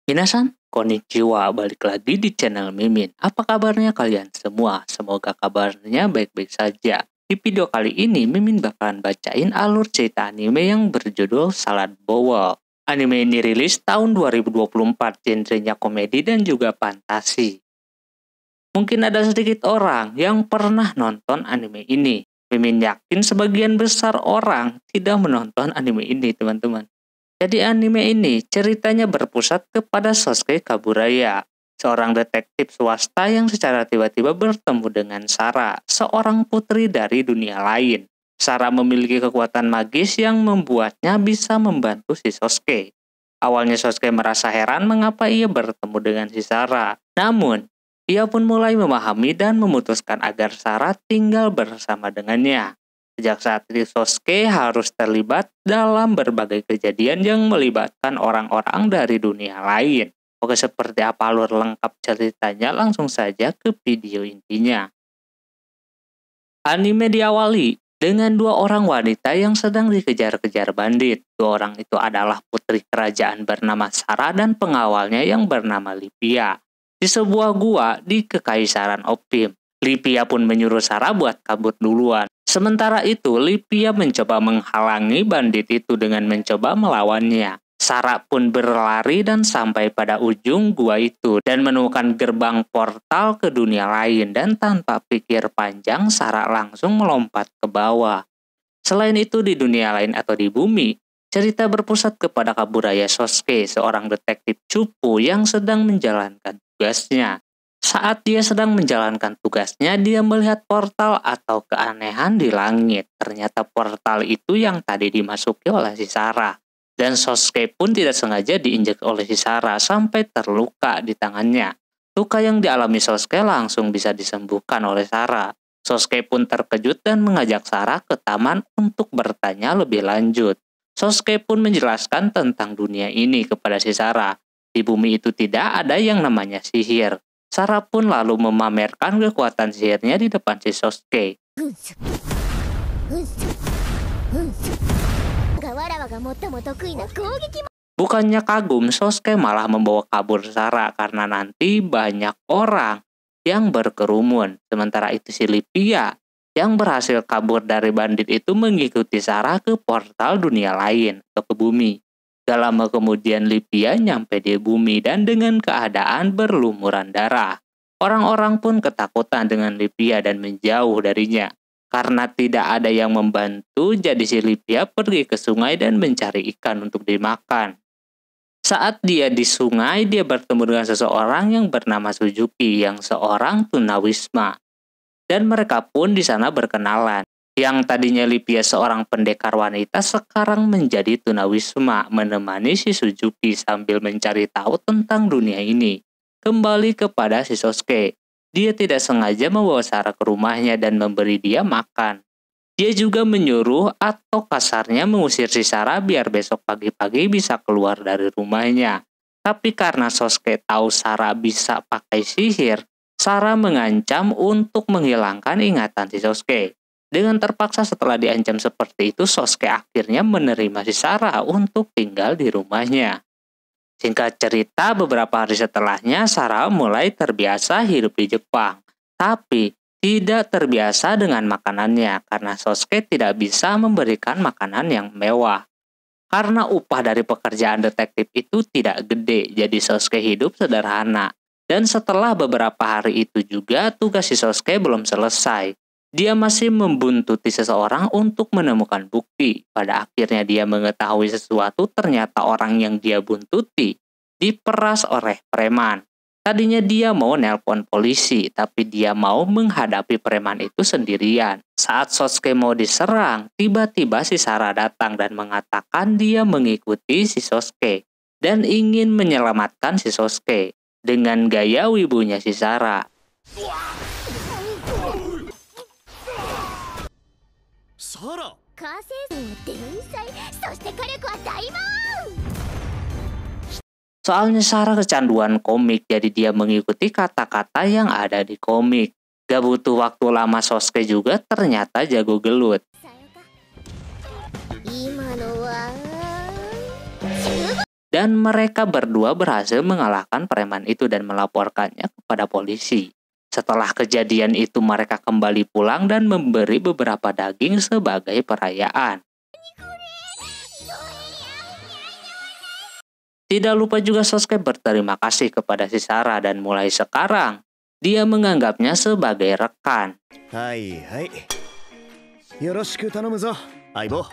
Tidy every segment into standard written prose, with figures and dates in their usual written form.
Minasan, konnichiwa, balik lagi di channel Mimin. Apa kabarnya kalian semua? Semoga kabarnya baik-baik saja. Di video kali ini, Mimin bakalan bacain alur cerita anime yang berjudul Salad Bowl. Anime ini rilis tahun 2024, genrenya komedi dan juga fantasi. Mungkin ada sedikit orang yang pernah nonton anime ini. Mimin yakin sebagian besar orang tidak menonton anime ini, teman-teman. Jadi anime ini ceritanya berpusat kepada Sosuke Kaburaya, seorang detektif swasta yang secara tiba-tiba bertemu dengan Sara, seorang putri dari dunia lain. Sara memiliki kekuatan magis yang membuatnya bisa membantu si Sosuke. Awalnya Sosuke merasa heran mengapa ia bertemu dengan si Sara. Namun, ia pun mulai memahami dan memutuskan agar Sara tinggal bersama dengannya. Sejak saat itu Sosuke harus terlibat dalam berbagai kejadian yang melibatkan orang-orang dari dunia lain. Oke, seperti apa alur lengkap ceritanya? Langsung saja ke video intinya. Anime diawali dengan dua orang wanita yang sedang dikejar-kejar bandit. Dua orang itu adalah putri kerajaan bernama Sara dan pengawalnya yang bernama Lipia. Di sebuah gua di Kekaisaran Opim, Lipia pun menyuruh Sara buat kabur duluan. Sementara itu, Lipia mencoba menghalangi bandit itu dengan mencoba melawannya. Sara pun berlari dan sampai pada ujung gua itu dan menemukan gerbang portal ke dunia lain, dan tanpa pikir panjang Sara langsung melompat ke bawah. Selain itu di dunia lain atau di bumi, cerita berpusat kepada Kaburaya Sosuke, seorang detektif cupu yang sedang menjalankan tugasnya. Saat dia sedang menjalankan tugasnya, dia melihat portal atau keanehan di langit. Ternyata portal itu yang tadi dimasuki oleh si Sara. Dan Sosuke pun tidak sengaja diinjak oleh si Sara sampai terluka di tangannya. Luka yang dialami Sosuke langsung bisa disembuhkan oleh Sara. Sosuke pun terkejut dan mengajak Sara ke taman untuk bertanya lebih lanjut. Sosuke pun menjelaskan tentang dunia ini kepada si Sara. Di bumi itu tidak ada yang namanya sihir. Sara pun lalu memamerkan kekuatan sihirnya di depan si Sosuke. Bukannya kagum, Sosuke malah membawa kabur Sara karena nanti banyak orang yang berkerumun. Sementara itu si Lipia yang berhasil kabur dari bandit itu mengikuti Sara ke portal dunia lain atau ke bumi. Gak lama kemudian Lipia nyampe di bumi dan dengan keadaan berlumuran darah. Orang-orang pun ketakutan dengan Lipia dan menjauh darinya. Karena tidak ada yang membantu, jadi si Lipia pergi ke sungai dan mencari ikan untuk dimakan. Saat dia di sungai, dia bertemu dengan seseorang yang bernama Suzuki, yang seorang tunawisma. Dan mereka pun di sana berkenalan. Yang tadinya Lipia seorang pendekar wanita sekarang menjadi tunawisma, menemani si Suzuki sambil mencari tahu tentang dunia ini. Kembali kepada si Sosuke, dia tidak sengaja membawa Sara ke rumahnya dan memberi dia makan. Dia juga menyuruh atau kasarnya mengusir si Sara biar besok pagi-pagi bisa keluar dari rumahnya. Tapi karena Sosuke tahu Sara bisa pakai sihir, Sara mengancam untuk menghilangkan ingatan si Sosuke. Dengan terpaksa setelah diancam seperti itu, Sosuke akhirnya menerima si Sara untuk tinggal di rumahnya. Singkat cerita, beberapa hari setelahnya Sara mulai terbiasa hidup di Jepang. Tapi tidak terbiasa dengan makanannya karena Sosuke tidak bisa memberikan makanan yang mewah. Karena upah dari pekerjaan detektif itu tidak gede, jadi Sosuke hidup sederhana. Dan setelah beberapa hari itu juga, tugas si Sosuke belum selesai. Dia masih membuntuti seseorang untuk menemukan bukti. Pada akhirnya dia mengetahui sesuatu, ternyata orang yang dia buntuti diperas oleh preman. Tadinya dia mau nelpon polisi, tapi dia mau menghadapi preman itu sendirian. Saat Sosuke mau diserang, tiba-tiba si Sara datang dan mengatakan dia mengikuti si Sosuke dan ingin menyelamatkan si Sosuke dengan gaya wibunya si Sara. Soalnya Sara kecanduan komik, jadi dia mengikuti kata-kata yang ada di komik. Gak butuh waktu lama, Sosuke juga ternyata jago gelut. Dan mereka berdua berhasil mengalahkan preman itu dan melaporkannya kepada polisi. Setelah kejadian itu mereka kembali pulang dan memberi beberapa daging sebagai perayaan. Tidak lupa juga Sosuke berterima kasih kepada si Sara dan mulai sekarang dia menganggapnya sebagai rekan. Hai. Yoroshiku tanomu zo, Aibo.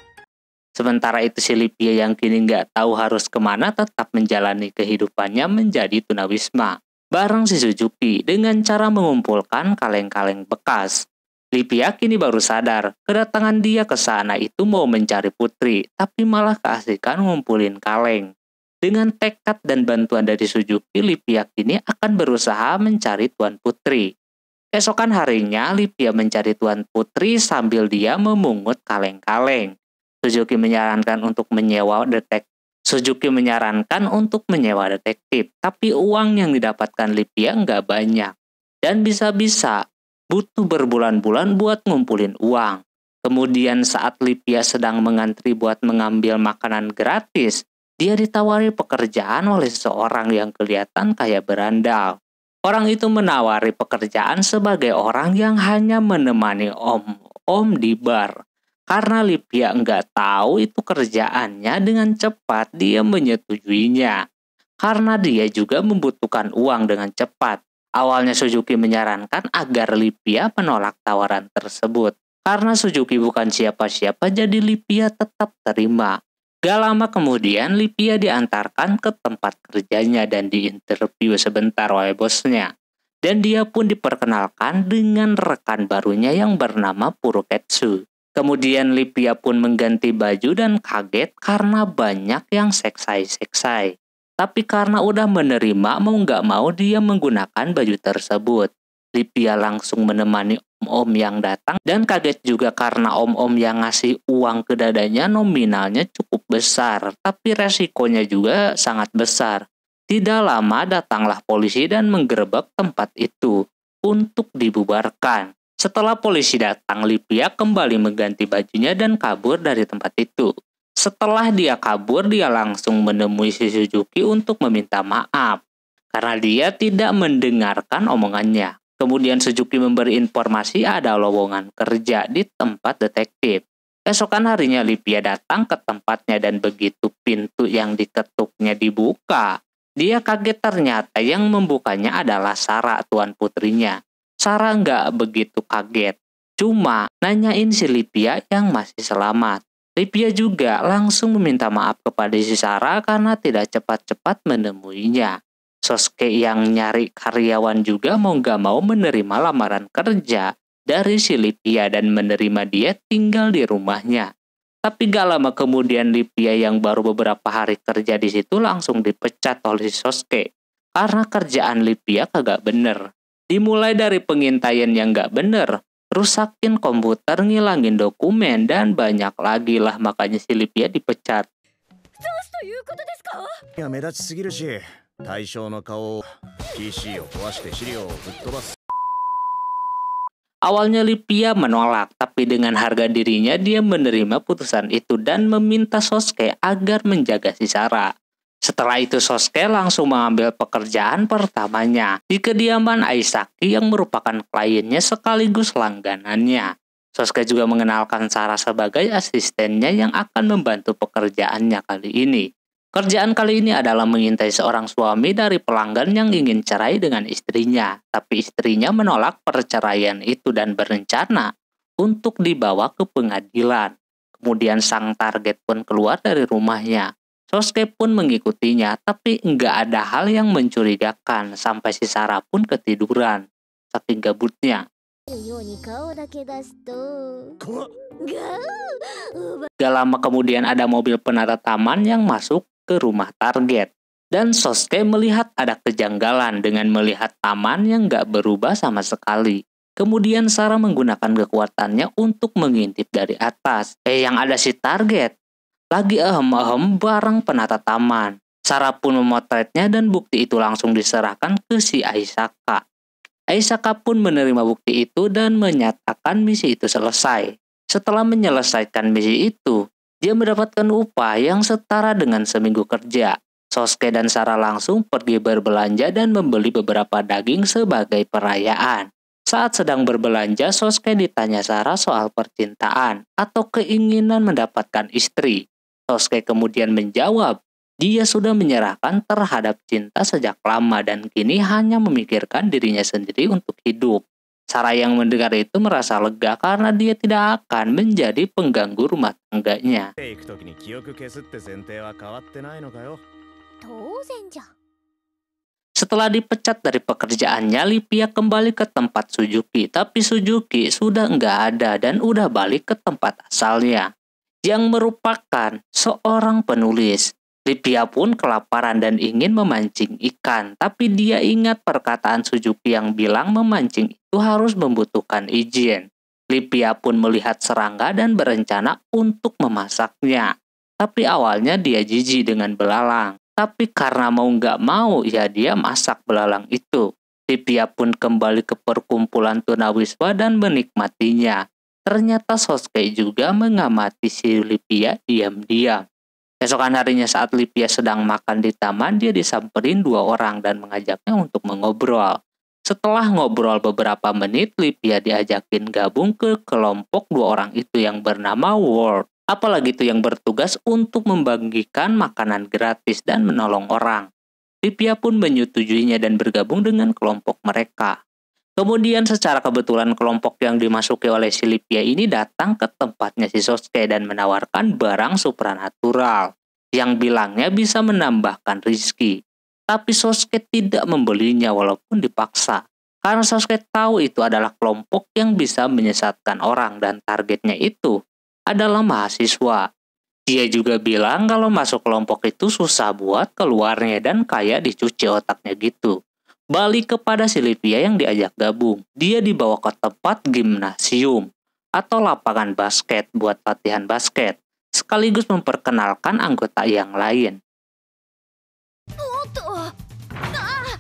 Sementara itu si Lipia yang kini nggak tahu harus kemana tetap menjalani kehidupannya menjadi tunawisma bareng si Suzuki dengan cara mengumpulkan kaleng-kaleng bekas. Lipia kini baru sadar kedatangan dia ke sana itu mau mencari putri, tapi malah keasikan ngumpulin kaleng. Dengan tekad dan bantuan dari Suzuki, Lipia kini akan berusaha mencari Tuan Putri. Keesokan harinya, Lipia mencari Tuan Putri sambil dia memungut kaleng-kaleng. Suzuki menyarankan untuk menyewa detektif, tapi uang yang didapatkan Lipia nggak banyak. Dan bisa-bisa butuh berbulan-bulan buat ngumpulin uang. Kemudian saat Lipia sedang mengantri buat mengambil makanan gratis, dia ditawari pekerjaan oleh seseorang yang kelihatan kayak berandal. Orang itu menawari pekerjaan sebagai orang yang hanya menemani om-om di bar. Karena Lipia nggak tahu itu kerjaannya, dengan cepat dia menyetujuinya. Karena dia juga membutuhkan uang dengan cepat. Awalnya Suzuki menyarankan agar Lipia menolak tawaran tersebut. Karena Suzuki bukan siapa-siapa, jadi Lipia tetap terima. Gak lama kemudian Lipia diantarkan ke tempat kerjanya dan diinterview sebentar oleh bosnya. Dan dia pun diperkenalkan dengan rekan barunya yang bernama Puroketsu. Kemudian Lipia pun mengganti baju dan kaget karena banyak yang seksai-seksai. Tapi karena udah menerima, mau gak mau dia menggunakan baju tersebut. Lipia langsung menemani om-om yang datang dan kaget juga karena om-om yang ngasih uang ke dadanya nominalnya cukup besar, tapi resikonya juga sangat besar. Tidak lama datanglah polisi dan menggerebek tempat itu untuk dibubarkan. Setelah polisi datang, Lipia kembali mengganti bajunya dan kabur dari tempat itu. Setelah dia kabur, dia langsung menemui si Suzuki untuk meminta maaf karena dia tidak mendengarkan omongannya. Kemudian Suzuki memberi informasi ada lowongan kerja di tempat detektif. Esokan harinya Lipia datang ke tempatnya dan begitu pintu yang diketuknya dibuka, dia kaget ternyata yang membukanya adalah Sara, tuan putrinya. Sara nggak begitu kaget, cuma nanyain si Lipia yang masih selamat. Lipia juga langsung meminta maaf kepada si Sara karena tidak cepat-cepat menemuinya. Sosuke yang nyari karyawan juga mau gak mau menerima lamaran kerja dari si Lipia dan menerima dia tinggal di rumahnya. Tapi gak lama kemudian Lipia yang baru beberapa hari kerja di situ langsung dipecat oleh si Sosuke karena kerjaan Lipia kagak bener. Dimulai dari pengintaian yang gak bener, rusakin komputer, ngilangin dokumen, dan banyak lagi lah, makanya si Lipia dipecat. 目立ちすぎるし、対象の顔 PC を壊して資料をぶっ飛ばす。 Awalnya Lipia menolak, tapi dengan harga dirinya dia menerima putusan itu dan meminta Sosuke agar menjaga si Sara. Setelah itu Sosuke langsung mengambil pekerjaan pertamanya di kediaman Aisaki yang merupakan kliennya sekaligus langganannya. Sosuke juga mengenalkan Sara sebagai asistennya yang akan membantu pekerjaannya kali ini. Kerjaan kali ini adalah mengintai seorang suami dari pelanggan yang ingin cerai dengan istrinya, tapi istrinya menolak perceraian itu dan berencana untuk dibawa ke pengadilan. Kemudian sang target pun keluar dari rumahnya. Sosuke pun mengikutinya, tapi nggak ada hal yang mencurigakan sampai si Sara pun ketiduran, saking gabutnya. Gak lama kemudian ada mobil penata taman yang masuk ke rumah target. Dan Sosuke melihat ada kejanggalan dengan melihat taman yang gak berubah sama sekali. Kemudian Sara menggunakan kekuatannya untuk mengintip dari atas. Yang ada si target lagi ehem-ehem bareng penata taman. Sara pun memotretnya dan bukti itu langsung diserahkan ke si Aisaka. Aisaka pun menerima bukti itu dan menyatakan misi itu selesai. Setelah menyelesaikan misi itu, dia mendapatkan upah yang setara dengan seminggu kerja. Sosuke dan Sarah langsung pergi berbelanja dan membeli beberapa daging sebagai perayaan. Saat sedang berbelanja, Sosuke ditanya Sarah soal percintaan atau keinginan mendapatkan istri. Sosuke kemudian menjawab, dia sudah menyerahkan terhadap cinta sejak lama dan kini hanya memikirkan dirinya sendiri untuk hidup. Sarah yang mendengar itu merasa lega karena dia tidak akan menjadi pengganggu rumah tangganya. 行く時に記憶消すって前提は変わってないのかよ。当然じゃ。 Setelah dipecat dari pekerjaannya, Lipia kembali ke tempat Suzuki, tapi Suzuki sudah nggak ada dan udah balik ke tempat asalnya, yang merupakan seorang penulis. Lipia pun kelaparan dan ingin memancing ikan, tapi dia ingat perkataan Suzuki yang bilang memancing itu harus membutuhkan izin. Lipia pun melihat serangga dan berencana untuk memasaknya. Tapi awalnya dia jijik dengan belalang. Tapi karena mau nggak mau, ya dia masak belalang itu. Lipia pun kembali ke perkumpulan tunawisma dan menikmatinya. Ternyata Sosuke juga mengamati si Lipia diam-diam. Esokan harinya saat Lipia sedang makan di taman, dia disamperin dua orang dan mengajaknya untuk mengobrol. Setelah ngobrol beberapa menit, Lipia diajakin gabung ke kelompok dua orang itu yang bernama World. Apalagi itu yang bertugas untuk membagikan makanan gratis dan menolong orang. Lipia pun menyetujuinya dan bergabung dengan kelompok mereka. Kemudian secara kebetulan kelompok yang dimasuki oleh si Lipia ini datang ke tempatnya si Sosuke dan menawarkan barang supranatural yang bilangnya bisa menambahkan rezeki. Tapi Sosuke tidak membelinya walaupun dipaksa. Karena Sosuke tahu itu adalah kelompok yang bisa menyesatkan orang dan targetnya itu adalah mahasiswa. Dia juga bilang kalau masuk kelompok itu susah buat keluarnya dan kayak dicuci otaknya gitu. Balik kepada si Lipia yang diajak gabung, dia dibawa ke tempat gimnasium atau lapangan basket buat latihan basket, sekaligus memperkenalkan anggota yang lain. おっと、ああ、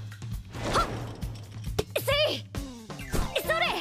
はっ、せい、それ。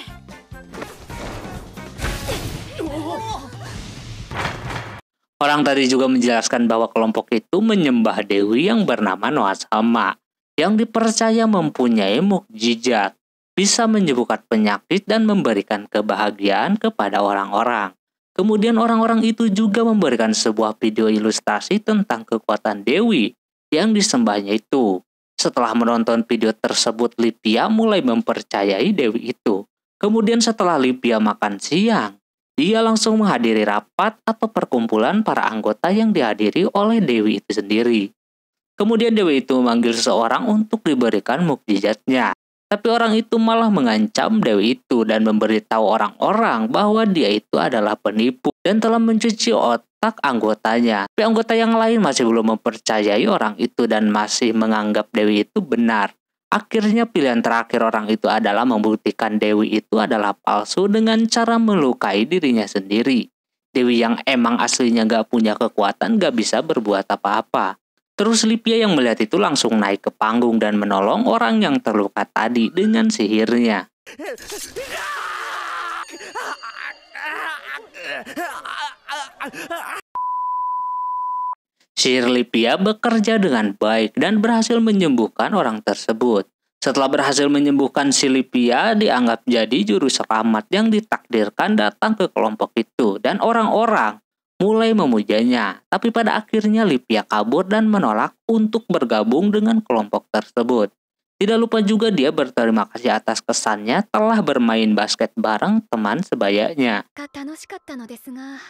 Orang tadi juga menjelaskan bahwa kelompok itu menyembah dewi yang bernama Nohasama, yang dipercaya mempunyai mukjizat, bisa menyembuhkan penyakit dan memberikan kebahagiaan kepada orang-orang. Kemudian orang-orang itu juga memberikan sebuah video ilustrasi tentang kekuatan dewi yang disembahnya itu. Setelah menonton video tersebut, Lipia mulai mempercayai dewi itu. Kemudian setelah Lipia makan siang, dia langsung menghadiri rapat atau perkumpulan para anggota yang dihadiri oleh dewi itu sendiri. Kemudian dewi itu memanggil seseorang untuk diberikan mukjizatnya. Tapi orang itu malah mengancam dewi itu dan memberitahu orang-orang bahwa dia itu adalah penipu dan telah mencuci otak anggotanya. Tapi anggota yang lain masih belum mempercayai orang itu dan masih menganggap dewi itu benar. Akhirnya pilihan terakhir orang itu adalah membuktikan dewi itu adalah palsu dengan cara melukai dirinya sendiri. Dewi yang emang aslinya gak punya kekuatan gak bisa berbuat apa-apa. Terus Lipia yang melihat itu langsung naik ke panggung dan menolong orang yang terluka tadi dengan sihirnya. Sihir Lipia bekerja dengan baik dan berhasil menyembuhkan orang tersebut. Setelah berhasil menyembuhkan si Lipia, dianggap jadi juru selamat yang ditakdirkan datang ke kelompok itu dan orang-orang mulai memujanya. Tapi pada akhirnya Lipia kabur dan menolak untuk bergabung dengan kelompok tersebut. Tidak lupa juga dia berterima kasih atas kesannya telah bermain basket bareng teman sebayanya. 楽しかったのですが。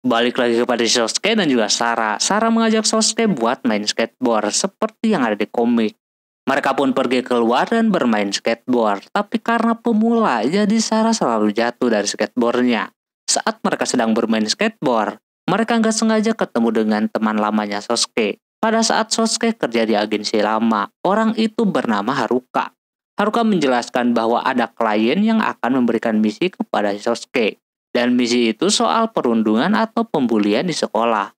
Balik lagi kepada Sosuke dan juga Sarah. Sarah mengajak Sosuke buat main skateboard seperti yang ada di komik. Mereka pun pergi keluar dan bermain skateboard. Tapi karena pemula, jadi Sarah selalu jatuh dari skateboardnya. Saat mereka sedang bermain skateboard, mereka nggak sengaja ketemu dengan teman lamanya Sosuke. Pada saat Sosuke kerja di agensi lama, orang itu bernama Haruka. Haruka menjelaskan bahwa ada klien yang akan memberikan misi kepada Sosuke. Dan misi itu soal perundungan atau pembulian di sekolah.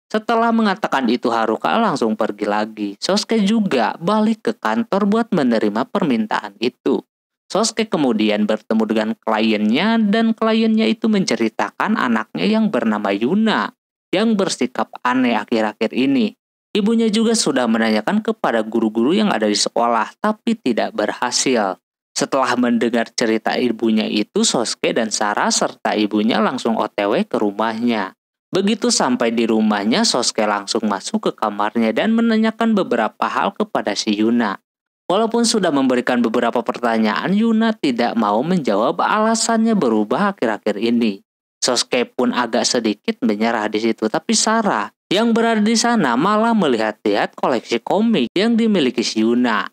Setelah mengatakan itu, Haruka langsung pergi lagi. Sosuke juga balik ke kantor buat menerima permintaan itu. Sosuke kemudian bertemu dengan kliennya dan kliennya itu menceritakan anaknya yang bernama Yuna yang bersikap aneh akhir-akhir ini. Ibunya juga sudah menanyakan kepada guru-guru yang ada di sekolah, tapi tidak berhasil. Setelah mendengar cerita ibunya itu, Sosuke dan Sarah serta ibunya langsung OTW ke rumahnya. Begitu sampai di rumahnya, Sosuke langsung masuk ke kamarnya dan menanyakan beberapa hal kepada si Yuna. Walaupun sudah memberikan beberapa pertanyaan, Yuna tidak mau menjawab, alasannya berubah akhir-akhir ini. Sosuke pun agak sedikit menyerah di situ, tapi Sarah yang berada di sana malah melihat-lihat koleksi komik yang dimiliki si Yuna.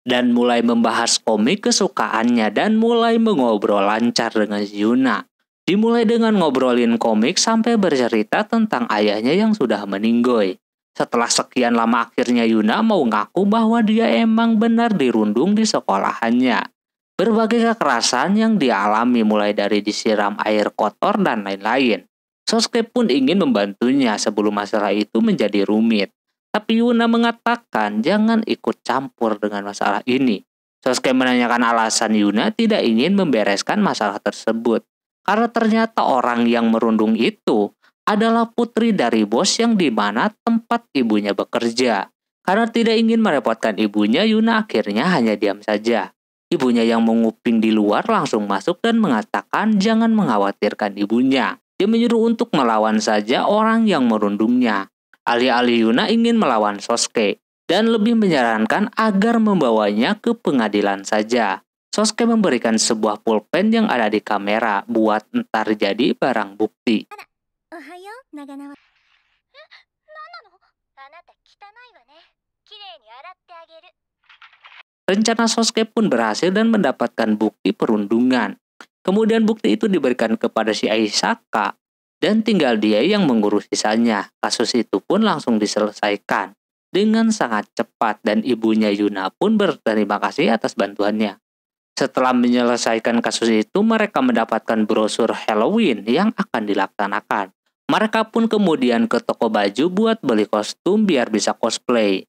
Dan mulai membahas komik kesukaannya dan mulai mengobrol lancar dengan si Yuna. Dimulai dengan ngobrolin komik sampai bercerita tentang ayahnya yang sudah meninggoy. Setelah sekian lama akhirnya Yuna mau ngaku bahwa dia emang benar dirundung di sekolahannya. Berbagai kekerasan yang dialami mulai dari disiram air kotor dan lain-lain. Sosuke pun ingin membantunya sebelum masalah itu menjadi rumit. Tapi Yuna mengatakan jangan ikut campur dengan masalah ini. Sosuke menanyakan alasan Yuna tidak ingin membereskan masalah tersebut. Karena ternyata orang yang merundung itu adalah putri dari bos yang dimana tempat ibunya bekerja. Karena tidak ingin merepotkan ibunya, Yuna akhirnya hanya diam saja. Ibunya yang menguping di luar langsung masuk dan mengatakan jangan mengkhawatirkan ibunya. Dia menyuruh untuk melawan saja orang yang merundungnya. Alih-alih Yuna ingin melawan Sosuke dan lebih menyarankan agar membawanya ke pengadilan saja. Sosuke memberikan sebuah pulpen yang ada di kamera buat entar jadi barang bukti. Rencana Sosuke pun berhasil dan mendapatkan bukti perundungan. Kemudian bukti itu diberikan kepada si Aisaka dan tinggal dia yang mengurus sisanya. Kasus itu pun langsung diselesaikan dengan sangat cepat dan ibunya Yuna pun berterima kasih atas bantuannya. Setelah menyelesaikan kasus itu, mereka mendapatkan brosur Halloween yang akan dilaksanakan. Mereka pun kemudian ke toko baju buat beli kostum biar bisa cosplay.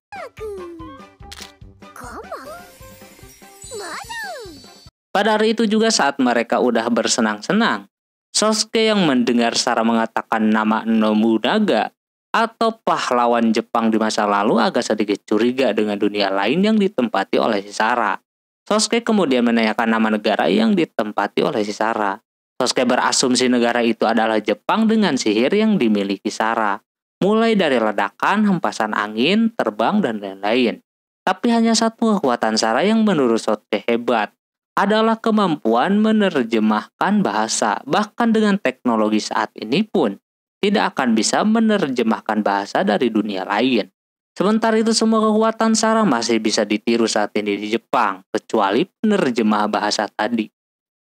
Pada hari itu juga saat mereka udah bersenang-senang, Sosuke yang mendengar Sarah mengatakan nama Nobunaga atau pahlawan Jepang di masa lalu agak sedikit curiga dengan dunia lain yang ditempati oleh si Sarah. Sosuke kemudian menanyakan nama negara yang ditempati oleh si Sarah. Sosuke berasumsi negara itu adalah Jepang dengan sihir yang dimiliki Sarah. Mulai dari ledakan, hempasan angin, terbang, dan lain-lain. Tapi hanya satu kekuatan Sarah yang menurut Sosuke hebat, adalah kemampuan menerjemahkan bahasa. Bahkan dengan teknologi saat ini pun, tidak akan bisa menerjemahkan bahasa dari dunia lain. Sementara itu semua kekuatan Sarah masih bisa ditiru saat ini di Jepang, kecuali penerjemah bahasa tadi.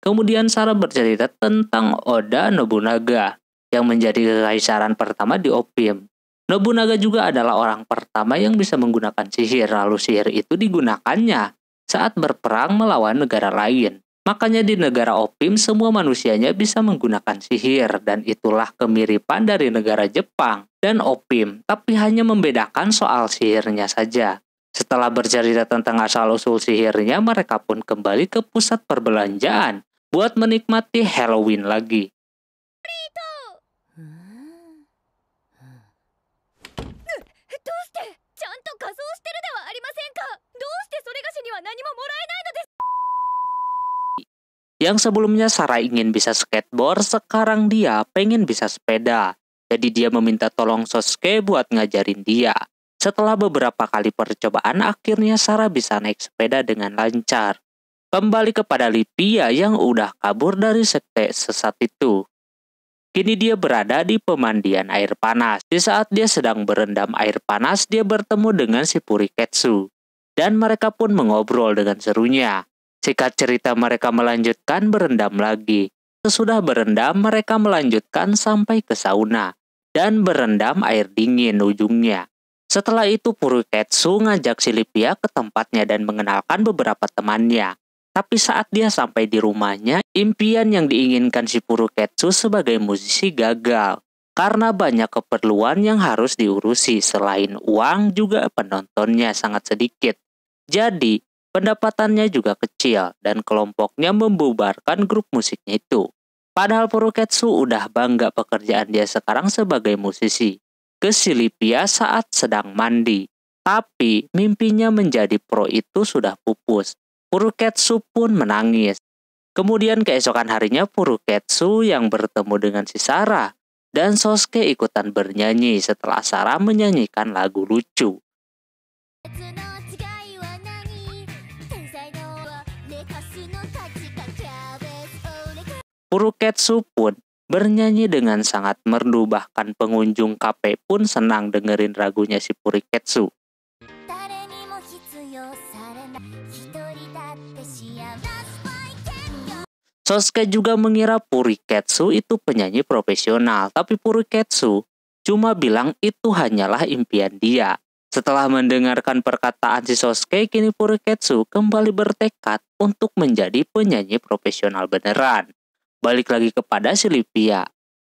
Kemudian Sarah bercerita tentang Oda Nobunaga, yang menjadi kekaisaran pertama di Opium. Nobunaga juga adalah orang pertama yang bisa menggunakan sihir, lalu sihir itu digunakannya saat berperang melawan negara lain. Makanya di negara Opium semua manusianya bisa menggunakan sihir dan itulah kemiripan dari negara Jepang dan Opium, tapi hanya membedakan soal sihirnya saja. Setelah bercerita tentang asal-usul sihirnya, mereka pun kembali ke pusat perbelanjaan buat menikmati Halloween lagi. Yang sebelumnya Sarah ingin bisa skateboard, sekarang dia pengen bisa sepeda. Jadi dia meminta tolong Sosuke buat ngajarin dia. Setelah beberapa kali percobaan, akhirnya Sarah bisa naik sepeda dengan lancar. Kembali kepada Lipia yang udah kabur dari sekte sesat itu. Kini dia berada di pemandian air panas. Di saat dia sedang berendam air panas, dia bertemu dengan si Puriketsu. Dan mereka pun mengobrol dengan serunya. Singkat cerita mereka melanjutkan berendam lagi. Sesudah berendam mereka melanjutkan sampai ke sauna. Dan berendam air dingin ujungnya. Setelah itu Puriketsu ngajak si Lipia ke tempatnya dan mengenalkan beberapa temannya. Tapi saat dia sampai di rumahnya, impian yang diinginkan si Puriketsu sebagai musisi gagal. Karena banyak keperluan yang harus diurusi. Selain uang juga penontonnya sangat sedikit. Jadi pendapatannya juga kecil dan kelompoknya membubarkan grup musiknya itu. Padahal Puruketsu udah bangga pekerjaan dia sekarang sebagai musisi ke si Lipia saat sedang mandi. Tapi mimpinya menjadi pro itu sudah pupus. Puruketsu pun menangis. Kemudian keesokan harinya Puruketsu yang bertemu dengan si Sarah. Dan Sosuke ikutan bernyanyi setelah Sarah menyanyikan lagu lucu. Puruketsu pun bernyanyi dengan sangat merdu, bahkan pengunjung kafe pun senang dengerin lagunya si Puruketsu. Sosuke juga mengira Puruketsu itu penyanyi profesional, tapi Puruketsu cuma bilang itu hanyalah impian dia. Setelah mendengarkan perkataan si Sosuke, kini Puruketsu kembali bertekad untuk menjadi penyanyi profesional beneran. Balik lagi kepada si Lipia.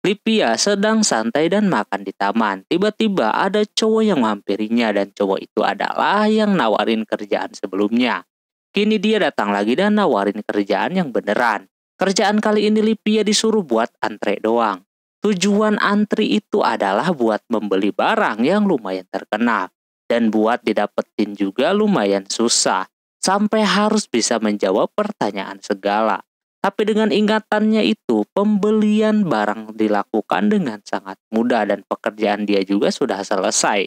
Lipia sedang santai dan makan di taman. Tiba-tiba ada cowok yang menghampirinya dan cowok itu adalah yang nawarin kerjaan sebelumnya. Kini dia datang lagi dan nawarin kerjaan yang beneran. Kerjaan kali ini Lipia disuruh buat antre doang. Tujuan antri itu adalah buat membeli barang yang lumayan terkenal. Dan buat didapetin juga lumayan susah. Sampai harus bisa menjawab pertanyaan segala. Tapi dengan ingatannya itu, pembelian barang dilakukan dengan sangat mudah dan pekerjaan dia juga sudah selesai.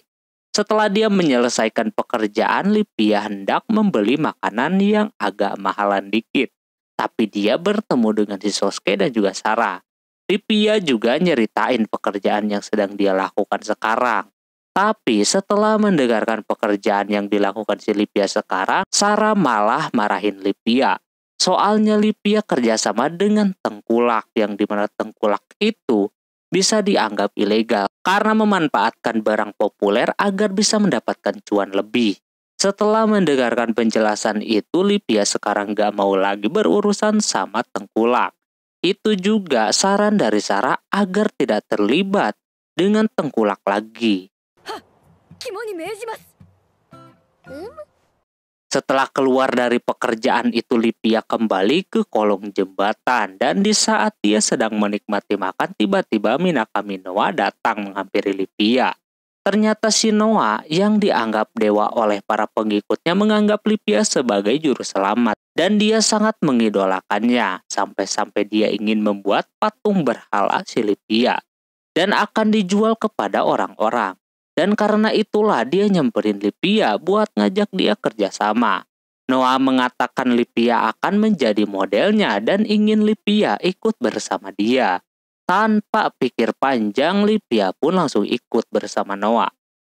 Setelah dia menyelesaikan pekerjaan, Lipia hendak membeli makanan yang agak mahalan dikit. Tapi dia bertemu dengan si Sosuke dan juga Sarah. Lipia juga nyeritain pekerjaan yang sedang dia lakukan sekarang. Tapi setelah mendengarkan pekerjaan yang dilakukan si Lipia sekarang, Sarah malah marahin Lipia. Soalnya Lipia kerjasama dengan tengkulak, yang dimana tengkulak itu bisa dianggap ilegal karena memanfaatkan barang populer agar bisa mendapatkan cuan lebih. Setelah mendengarkan penjelasan itu, Lipia sekarang gak mau lagi berurusan sama tengkulak. Itu juga saran dari Sarah agar tidak terlibat dengan tengkulak lagi. Setelah keluar dari pekerjaan itu, Lipia kembali ke kolong jembatan. Dan di saat dia sedang menikmati makan, tiba-tiba Minakami Noa datang menghampiri Lipia. Ternyata si Noa yang dianggap dewa oleh para pengikutnya menganggap Lipia sebagai juru selamat. Dan dia sangat mengidolakannya. Sampai-sampai dia ingin membuat patung berhala si Lipia. Dan akan dijual kepada orang-orang. Dan karena itulah dia nyamperin Lipia buat ngajak dia kerjasama. Noa mengatakan Lipia akan menjadi modelnya dan ingin Lipia ikut bersama dia. Tanpa pikir panjang, Lipia pun langsung ikut bersama Noa.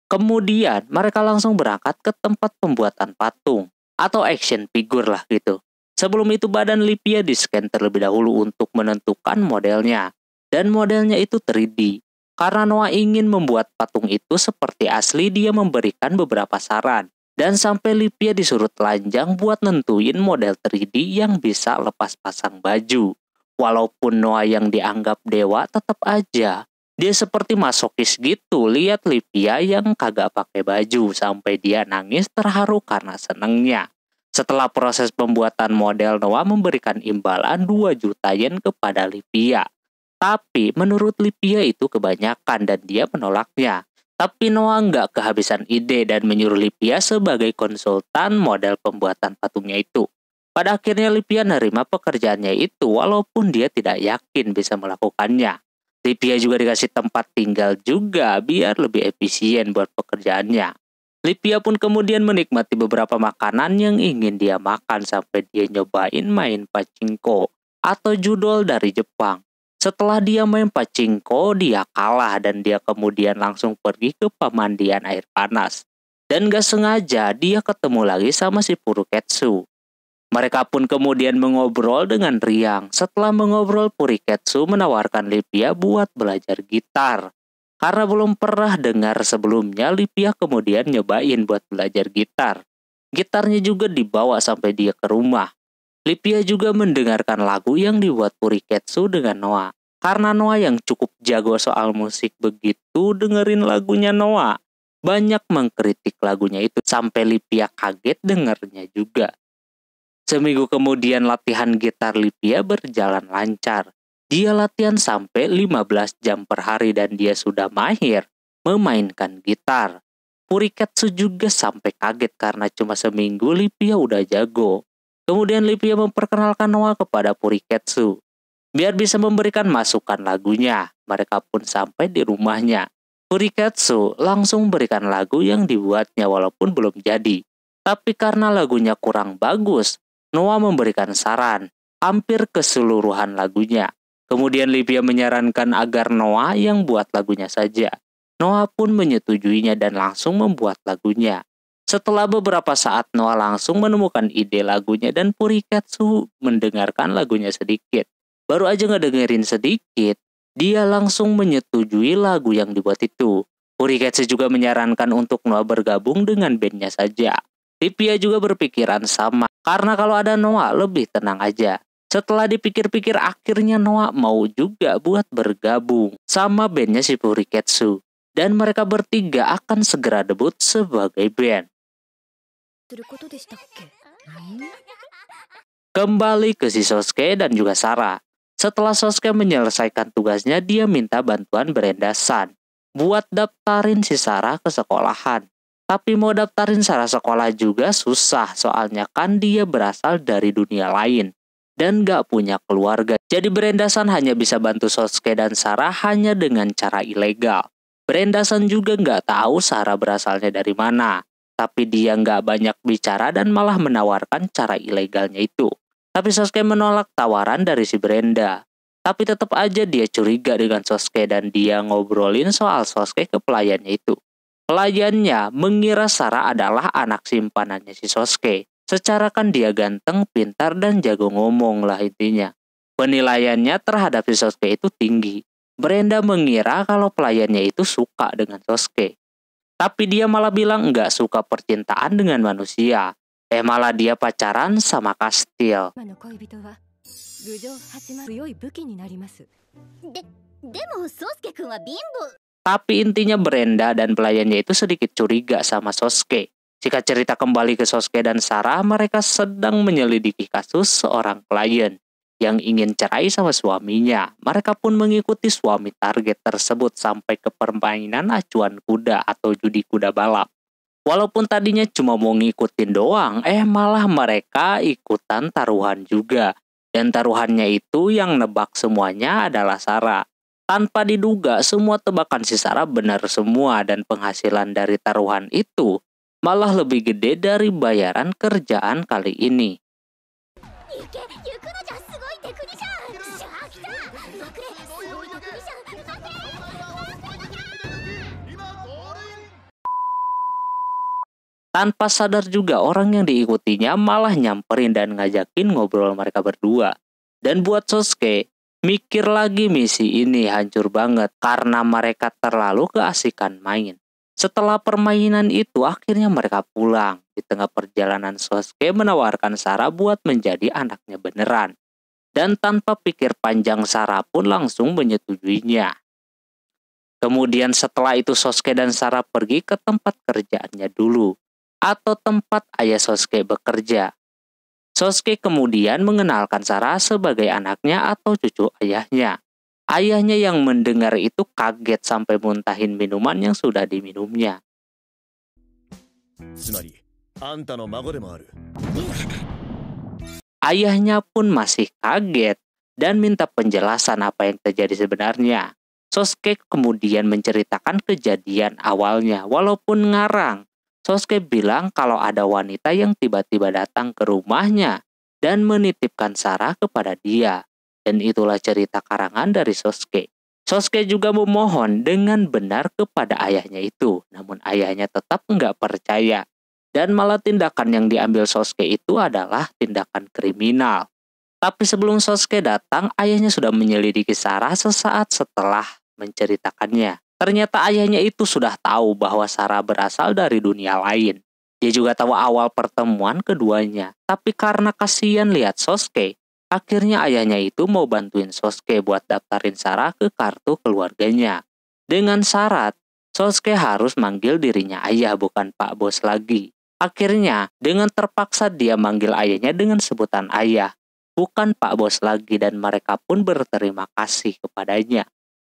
Kemudian mereka langsung berangkat ke tempat pembuatan patung atau action figure lah gitu. Sebelum itu badan Lipia di-scan terlebih dahulu untuk menentukan modelnya. Dan modelnya itu 3D. Karena Noa ingin membuat patung itu seperti asli, dia memberikan beberapa saran. Dan sampai Lipia disuruh telanjang buat nentuin model 3D yang bisa lepas pasang baju. Walaupun Noa yang dianggap dewa, tetap aja dia seperti masokis gitu lihat Lipia yang kagak pakai baju. Sampai dia nangis terharu karena senengnya. Setelah proses pembuatan model, Noa memberikan imbalan 2 juta yen kepada Lipia. Tapi menurut Lipia itu kebanyakan dan dia menolaknya. Tapi Noa nggak kehabisan ide dan menyuruh Lipia sebagai konsultan model pembuatan patungnya itu. Pada akhirnya Lipia nerima pekerjaannya itu walaupun dia tidak yakin bisa melakukannya. Lipia juga dikasih tempat tinggal juga biar lebih efisien buat pekerjaannya. Lipia pun kemudian menikmati beberapa makanan yang ingin dia makan sampai dia nyobain main pachinko atau judol dari Jepang. Setelah dia main pachinko, dia kalah dan dia kemudian langsung pergi ke pemandian air panas. Dan gak sengaja dia ketemu lagi sama si Puruketsu. Mereka pun kemudian mengobrol dengan riang. Setelah mengobrol, Puruketsu menawarkan Lipia buat belajar gitar. Karena belum pernah dengar sebelumnya, Lipia kemudian nyobain buat belajar gitar. Gitarnya juga dibawa sampai dia ke rumah. Lipia juga mendengarkan lagu yang dibuat Puruketsu dengan Noa. Karena Noa yang cukup jago soal musik begitu dengerin lagunya Noa, banyak mengkritik lagunya itu sampai Lipia kaget dengernya juga. Seminggu kemudian latihan gitar Lipia berjalan lancar. Dia latihan sampai 15 jam per hari dan dia sudah mahir memainkan gitar. Furiketsu juga sampai kaget karena cuma seminggu Livia udah jago. Kemudian Livia memperkenalkan Noah kepada Furiketsu. Biar bisa memberikan masukan lagunya, mereka pun sampai di rumahnya. Furiketsu langsung berikan lagu yang dibuatnya walaupun belum jadi. Tapi karena lagunya kurang bagus, Noah memberikan saran hampir keseluruhan lagunya. Kemudian Livia menyarankan agar Noah yang buat lagunya saja. Noah pun menyetujuinya dan langsung membuat lagunya. Setelah beberapa saat Noah langsung menemukan ide lagunya dan Furiketsu mendengarkan lagunya sedikit. Baru aja ngedengerin sedikit, dia langsung menyetujui lagu yang dibuat itu. Furiketsu juga menyarankan untuk Noah bergabung dengan bandnya saja. Livia juga berpikiran sama, karena kalau ada Noah lebih tenang aja. Setelah dipikir-pikir akhirnya Noah mau juga buat bergabung sama bandnya si Furiketsu. Dan mereka bertiga akan segera debut sebagai band. Kembali ke si Sosuke dan juga Sarah. Setelah Sosuke menyelesaikan tugasnya, dia minta bantuan Brenda-san buat daftarin si Sarah ke sekolahan. Tapi mau daftarin Sarah sekolah juga susah, soalnya kan dia berasal dari dunia lain dan gak punya keluarga. Jadi Brenda-san hanya bisa bantu Sosuke dan Sarah hanya dengan cara ilegal. Brenda-san juga nggak tahu Sarah berasalnya dari mana, tapi dia nggak banyak bicara dan malah menawarkan cara ilegalnya itu. Tapi Sosuke menolak tawaran dari si Brenda. Tapi tetap aja dia curiga dengan Sosuke dan dia ngobrolin soal Sosuke ke pelayannya itu. Pelayannya mengira Sarah adalah anak simpanannya si Sosuke. Secara kan dia ganteng, pintar, dan jago ngomong lah intinya. Penilaiannya terhadap si Sosuke itu tinggi. Brenda mengira kalau pelayannya itu suka dengan Sosuke. Tapi dia malah bilang nggak suka percintaan dengan manusia. Malah dia pacaran sama kastil. Tapi intinya Brenda dan pelayannya itu sedikit curiga sama Sosuke. Jika cerita kembali ke Sosuke dan Sarah, mereka sedang menyelidiki kasus seorang klien yang ingin cerai sama suaminya. Mereka pun mengikuti suami target tersebut sampai ke permainan acuan kuda atau judi kuda balap. Walaupun tadinya cuma mau ngikutin doang, malah mereka ikutan taruhan juga. Dan taruhannya itu yang nebak semuanya adalah Sarah. Tanpa diduga, semua tebakan si Sarah benar semua dan penghasilan dari taruhan itu malah lebih gede dari bayaran kerjaan kali ini. Tanpa sadar juga orang yang diikutinya malah nyamperin dan ngajakin ngobrol mereka berdua. Dan buat Sosuke, mikir lagi misi ini hancur banget karena mereka terlalu keasikan main. Setelah permainan itu akhirnya mereka pulang. Di tengah perjalanan Sosuke menawarkan Sarah buat menjadi anaknya beneran. Dan tanpa pikir panjang Sarah pun langsung menyetujuinya. Kemudian setelah itu Sosuke dan Sarah pergi ke tempat kerjaannya dulu. Atau tempat ayah Sosuke bekerja. Sosuke kemudian mengenalkan Sarah sebagai anaknya atau cucu ayahnya. Ayahnya yang mendengar itu kaget sampai muntahin minuman yang sudah diminumnya. Ayahnya pun masih kaget dan minta penjelasan apa yang terjadi sebenarnya. Sosuke kemudian menceritakan kejadian awalnya walaupun ngarang. Sosuke bilang kalau ada wanita yang tiba-tiba datang ke rumahnya dan menitipkan Sarah kepada dia. Dan itulah cerita karangan dari Sosuke. Sosuke juga memohon dengan benar kepada ayahnya itu. Namun ayahnya tetap nggak percaya. Dan malah tindakan yang diambil Sosuke itu adalah tindakan kriminal. Tapi sebelum Sosuke datang, ayahnya sudah menyelidiki Sarah sesaat setelah menceritakannya. Ternyata ayahnya itu sudah tahu bahwa Sarah berasal dari dunia lain. Dia juga tahu awal pertemuan keduanya. Tapi karena kasihan lihat Sosuke, akhirnya ayahnya itu mau bantuin Sosuke buat daftarin Sarah ke kartu keluarganya. Dengan syarat, Sosuke harus manggil dirinya ayah bukan Pak Bos lagi. Akhirnya, dengan terpaksa dia manggil ayahnya dengan sebutan ayah. bukan Pak Bos lagi dan mereka pun berterima kasih kepadanya.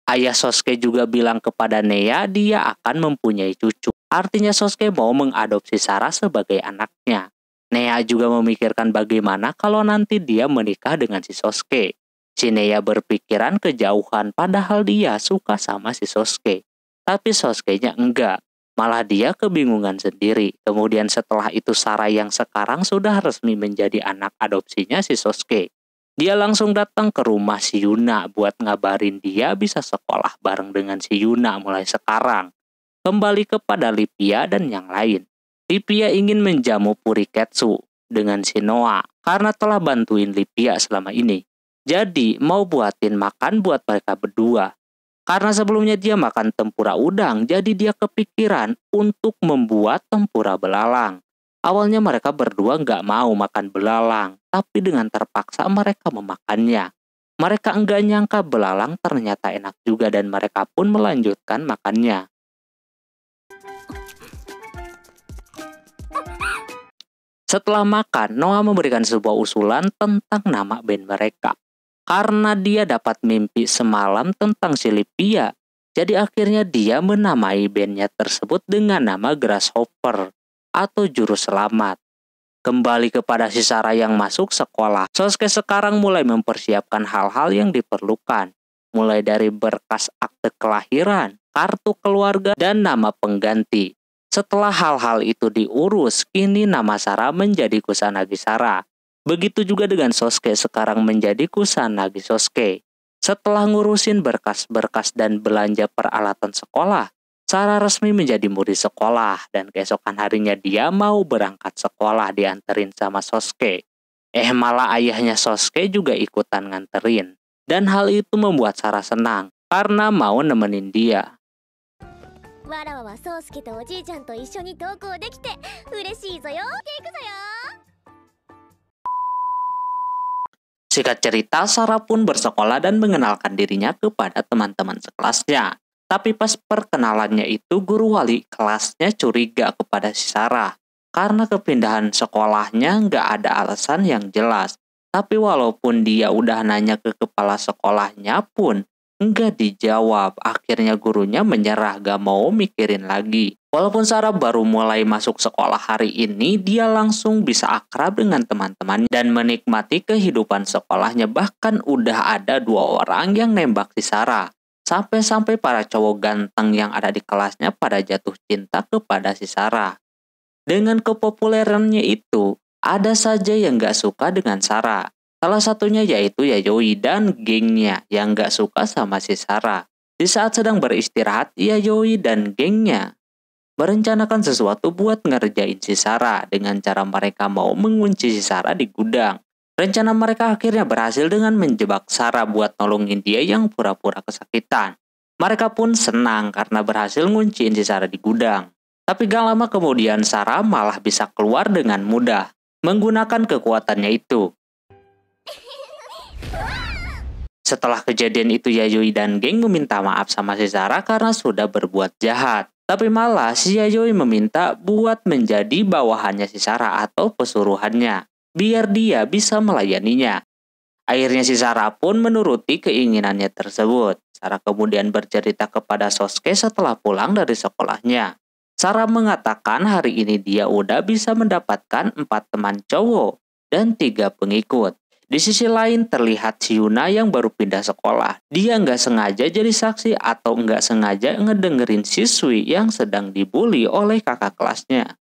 Ayah Sosuke juga bilang kepada Neya dia akan mempunyai cucu. Artinya Sosuke mau mengadopsi Sarah sebagai anaknya. Neya juga memikirkan bagaimana kalau nanti dia menikah dengan si Sosuke. Si Neya berpikiran kejauhan padahal dia suka sama si Sosuke. Tapi Sosuke-nya enggak. Malah dia kebingungan sendiri. Kemudian setelah itu Sarah yang sekarang sudah resmi menjadi anak adopsinya si Sosuke. Dia langsung datang ke rumah si Yuna buat ngabarin dia bisa sekolah bareng dengan si Yuna mulai sekarang. Kembali kepada Lipia dan yang lain. Lipia ingin menjamu Puriketsu dengan si Noa karena telah bantuin Lipia selama ini. Jadi mau buatin makan buat mereka berdua. Karena sebelumnya dia makan tempura udang, jadi dia kepikiran untuk membuat tempura belalang. Awalnya mereka berdua nggak mau makan belalang, tapi dengan terpaksa mereka memakannya. Mereka enggak nyangka belalang ternyata enak juga dan mereka pun melanjutkan makannya. Setelah makan, Noah memberikan sebuah usulan tentang nama band mereka. Karena dia dapat mimpi semalam tentang si Lipia, jadi akhirnya dia menamai bandnya tersebut dengan nama Grasshopper atau Juru Selamat. Kembali kepada si Sarah yang masuk sekolah, Sosuke sekarang mulai mempersiapkan hal-hal yang diperlukan. Mulai dari berkas akte kelahiran, kartu keluarga, dan nama pengganti. Setelah hal-hal itu diurus, kini nama Sarah menjadi Kusanagi Sarah. Begitu juga dengan Sosuke sekarang menjadi Kusanagi Sosuke. Setelah ngurusin berkas-berkas dan belanja peralatan sekolah, Sarah resmi menjadi murid sekolah dan keesokan harinya dia mau berangkat sekolah dianterin sama Sosuke. Malah ayahnya Sosuke juga ikutan nganterin. Dan hal itu membuat Sarah senang karena mau nemenin dia. わらわは宗介とおじいちゃんと一緒に登校できて嬉しいぞよ。行くぞよ。 Singkat cerita, Sarah pun bersekolah dan mengenalkan dirinya kepada teman-teman sekelasnya. Tapi pas perkenalannya itu, guru wali kelasnya curiga kepada si Sarah. Karena kepindahan sekolahnya nggak ada alasan yang jelas. Tapi walaupun dia udah nanya ke kepala sekolahnya pun, nggak dijawab. Akhirnya gurunya menyerah, gak mau mikirin lagi. Walaupun Sarah baru mulai masuk sekolah hari ini, dia langsung bisa akrab dengan teman-teman dan menikmati kehidupan sekolahnya. Bahkan udah ada 2 orang yang nembak si Sarah. Sampai-sampai para cowok ganteng yang ada di kelasnya pada jatuh cinta kepada si Sarah. Dengan kepopulerannya itu, ada saja yang gak suka dengan Sarah. Salah satunya yaitu Yayoi dan gengnya yang gak suka sama si Sarah. Di saat sedang beristirahat, Yayoi dan gengnya merencanakan sesuatu buat ngerjain si Sarah dengan cara mereka mau mengunci si Sarah di gudang. Rencana mereka akhirnya berhasil dengan menjebak Sarah buat nolongin dia yang pura-pura kesakitan. Mereka pun senang karena berhasil ngunciin si Sarah di gudang. Tapi gak lama kemudian Sarah malah bisa keluar dengan mudah menggunakan kekuatannya itu. Setelah kejadian itu, Yayoi dan geng meminta maaf sama si Sarah karena sudah berbuat jahat. Tapi malah si Yayoi meminta buat menjadi bawahannya si Sarah atau pesuruhannya, biar dia bisa melayaninya. Akhirnya si Sarah pun menuruti keinginannya tersebut. Sarah kemudian bercerita kepada Sosuke setelah pulang dari sekolahnya. Sarah mengatakan hari ini dia udah bisa mendapatkan 4 teman cowok dan 3 pengikut. Di sisi lain terlihat si Yuna yang baru pindah sekolah. Dia nggak sengaja jadi saksi atau nggak sengaja ngedengerin siswi yang sedang dibully oleh kakak kelasnya.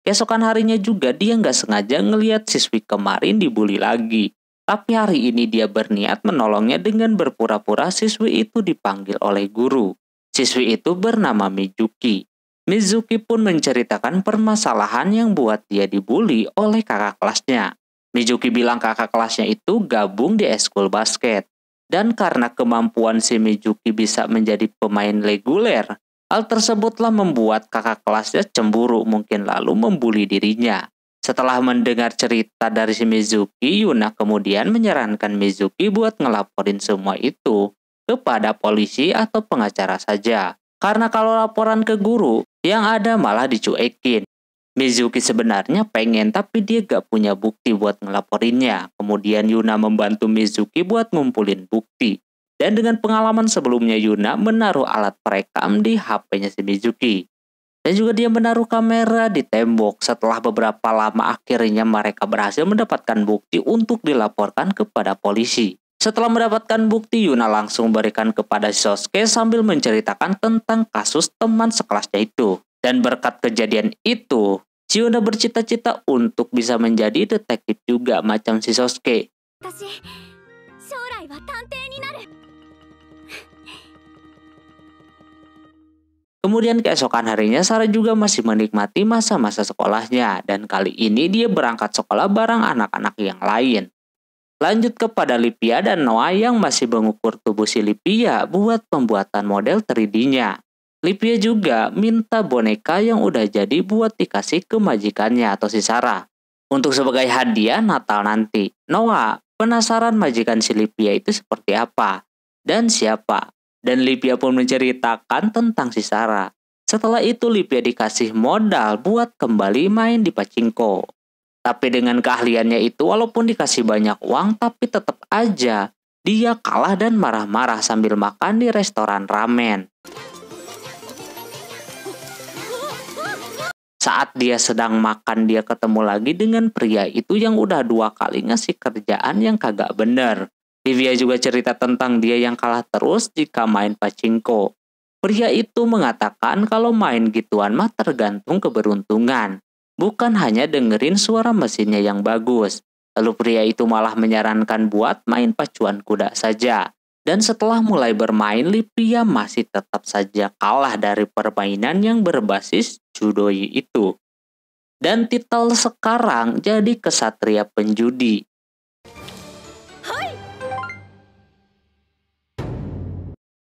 Keesokan harinya juga dia nggak sengaja ngelihat siswi kemarin dibully lagi. Tapi hari ini dia berniat menolongnya dengan berpura-pura siswi itu dipanggil oleh guru. Siswi itu bernama Mizuki. Mizuki pun menceritakan permasalahan yang buat dia dibully oleh kakak kelasnya. Mizuki bilang kakak kelasnya itu gabung di eskul basket. Dan karena kemampuan si Mizuki bisa menjadi pemain reguler, hal tersebutlah membuat kakak kelasnya cemburu mungkin lalu membuli dirinya. Setelah mendengar cerita dari si Mizuki, Yuna kemudian menyarankan Mizuki buat ngelaporin semua itu kepada polisi atau pengacara saja. Karena kalau laporan ke guru, yang ada malah dicuekin. Mizuki sebenarnya pengen tapi dia gak punya bukti buat ngelaporinnya. Kemudian Yuna membantu Mizuki buat ngumpulin bukti. Dan dengan pengalaman sebelumnya Yuna menaruh alat perekam di HP-nya si Mizuki. Dan juga dia menaruh kamera di tembok. Setelah beberapa lama akhirnya mereka berhasil mendapatkan bukti untuk dilaporkan kepada polisi. Setelah mendapatkan bukti, Yuna langsung berikan kepada Sosuke sambil menceritakan tentang kasus teman sekelasnya itu. Dan berkat kejadian itu, Yuna bercita-cita untuk bisa menjadi detektif juga macam si Sosuke. 私将来は探偵になる。 Kemudian keesokan harinya Sarah juga masih menikmati masa-masa sekolahnya. Dan kali ini dia berangkat sekolah bareng anak-anak yang lain. Lanjut kepada Lipia dan Noah yang masih mengukur tubuh si Lipia buat pembuatan model 3D-nya. Lipia juga minta boneka yang udah jadi buat dikasih ke majikannya atau si Sarah. Untuk sebagai hadiah Natal nanti. Noah penasaran majikan si Lipia itu seperti apa dan siapa. Dan Lipia pun menceritakan tentang si Sarah. Setelah itu Lipia dikasih modal buat kembali main di pachinko. Tapi dengan keahliannya itu walaupun dikasih banyak uang tapi tetap aja dia kalah dan marah-marah sambil makan di restoran ramen. Saat dia sedang makan dia ketemu lagi dengan pria itu yang udah 2 kali ngasih kerjaan yang kagak bener. Livia juga cerita tentang dia yang kalah terus jika main pachinko. Pria itu mengatakan kalau main gituan mah tergantung keberuntungan. Bukan hanya dengerin suara mesinnya yang bagus. Lalu pria itu malah menyarankan buat main pacuan kuda saja. Dan setelah mulai bermain, Lipia masih tetap saja kalah dari permainan yang berbasis judoi itu. Dan titel sekarang jadi kesatria penjudi.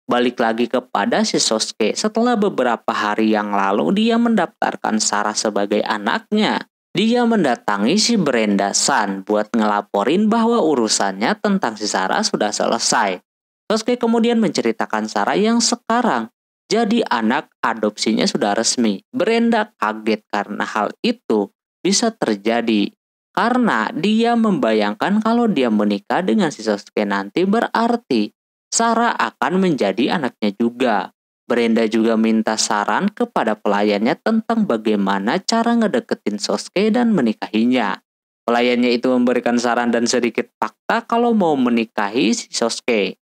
Balik lagi kepada si Sosuke. Setelah beberapa hari yang lalu dia mendaftarkan Sarah sebagai anaknya. Dia mendatangi si Brenda-san buat ngelaporin bahwa urusannya tentang si Sarah sudah selesai. Sosuke kemudian menceritakan Sarah yang sekarang jadi anak adopsinya sudah resmi. Brenda kaget karena hal itu bisa terjadi. Karena dia membayangkan kalau dia menikah dengan si Sosuke nanti berarti Sarah akan menjadi anaknya juga. Brenda juga minta saran kepada pelayannya tentang bagaimana cara ngedeketin Sosuke dan menikahinya. Pelayannya itu memberikan saran dan sedikit fakta kalau mau menikahi si Sosuke.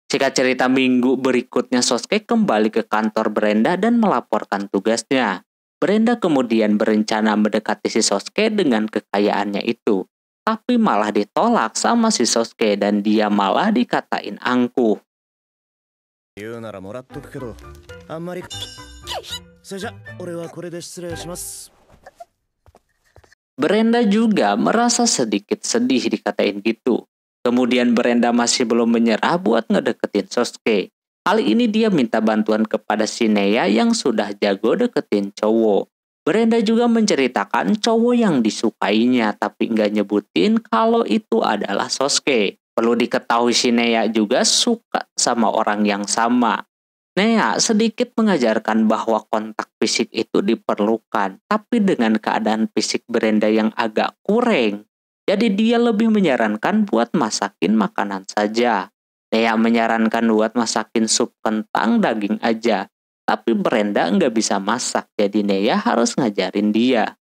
Singkat cerita, minggu berikutnya Sosuke kembali ke kantor Brenda dan melaporkan tugasnya. Brenda kemudian berencana mendekati si Sosuke dengan kekayaannya itu. Tapi malah ditolak sama si Sosuke dan dia malah dikatain angkuh. 言うならもらっとくけど、あんまり。それじゃ、俺はこれで失礼します。 Brenda juga merasa sedikit sedih dikatain gitu. Kemudian Brenda masih belum menyerah buat ngedeketin Sosuke. Kali ini dia minta bantuan kepada Shineya yang sudah jago deketin cowok. Brenda juga menceritakan cowok yang disukainya tapi nggak nyebutin kalau itu adalah Sosuke. Perlu diketahui Shineya juga suka sama orang yang sama. Nea sedikit mengajarkan bahwa kontak fisik itu diperlukan, tapi dengan keadaan fisik Brenda yang agak kurang. Jadi dia lebih menyarankan buat masakin makanan saja. Nea menyarankan buat masakin sup kentang daging aja. Tapi Brenda nggak bisa masak, jadi Nea harus ngajarin dia.